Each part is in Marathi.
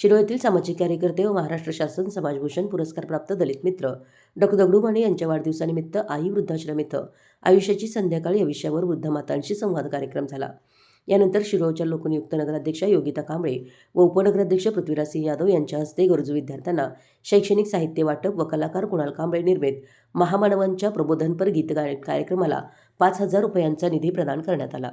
शिरोळ येथील सामाजिक कार्यकर्ते व महाराष्ट्र शासन समाजभूषण पुरस्कार प्राप्त दलित मित्र डॉक्टर दगडू माने यांच्या वाढदिवसानिमित्त आई वृद्धाश्रम इथं आयुष्याची संध्याकाळ या विषयावर वृद्ध मातांशी संवाद कार्यक्रम झाला। यानंतर शिरोळच्या लोकनियुक्त नगराध्यक्षा योगिता कांबळे व उपनगराध्यक्ष पृथ्वीराज सिंह यादव यांच्या हस्ते गरजू विद्यार्थ्यांना शैक्षणिक साहित्य वाटप व कलाकार कुणाल कांबळे निर्मित महामानवांच्या प्रबोधनपर गीतगायन कार्यक्रमाला 5,000 रुपयांचा निधी प्रदान करण्यात आला।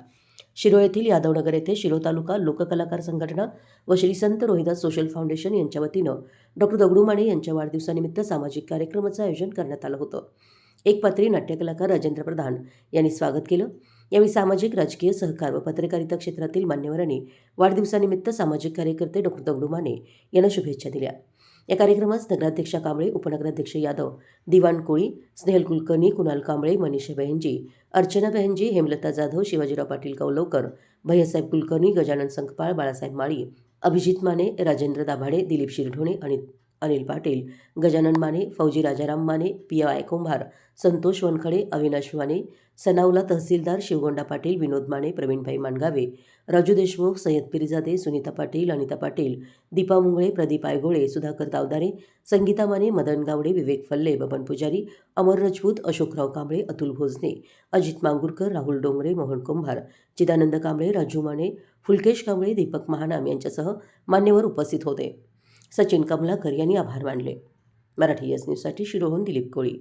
शिरोळ येथील यादवनगर येथे शिरोळ तालुका लोककलाकार संघटना व श्री संत रोहिदास सोशल फाउंडेशन यांच्या वतीनं डॉक्टर दगडू माने यांच्या वाढदिवसानिमित्त सामाजिक कार्यक्रमाचं आयोजन करण्यात आलं होतं। एक पात्री नाट्यकलाकार राजेंद्र प्रधान यांनी स्वागत केलं। यावेळी सामाजिक, राजकीय, सहकार व पत्रकारिता क्षेत्रातील मान्यवरांनी वाढदिवसानिमित्त सामाजिक कार्यकर्ते डॉक्टर दगडू माने यांना शुभेच्छा दिल्या। या कार्यक्रमास नगराध्यक्षा कांबळे, उपनगराध्यक्ष यादव, दिवाण कोळी, स्नेहल कुलकर्णी, कुणाल कांबळे, मनीषा बहनजी, अर्चना बहनजी, हेमलता जाधव, शिवाजीराव पाटील कौलवकर, भैयासाहेब कुलकर्णी, गजानन संकपाळ, बाळासाहेब माळी, अभिजित माने, राजेंद्र दाभाडे, दिलीप शिरढोणे आणि अनिल पाटील, गजानन माने, फौजी राजाराम माने, पिया कुंभार, संतोष वनखडे, अविनाश माने, सनावला तहसीलदार, शिवगोंडा पाटील, विनोद माने, प्रवीणभाई मानगावे, राजू देशमुख, सय्यद पिरीजादे, सुनीता पाटील, अनिता पाटील, दीपा मुंगळे, प्रदीप आयगोळे, सुधाकर तावदारे, संगीता माने, मदन गावडे, विवेक फल्ले, बबन पुजारी, अमर राजपूत, अशोकराव कांबळे, अतुल भोजने, अजित मांगुरकर, राहुल डोंगरे, मोहन कुंभार, चिदानंद कांबळे, राजू माने, फुलकेश कांबळे, दीपक महानाम यांच्यासह मान्यवर उपस्थित होते। सचिन कमलाकर यांनी आभार मानले। मराठी न्यूजसाठी शिरोळहून दिलीप कोळी।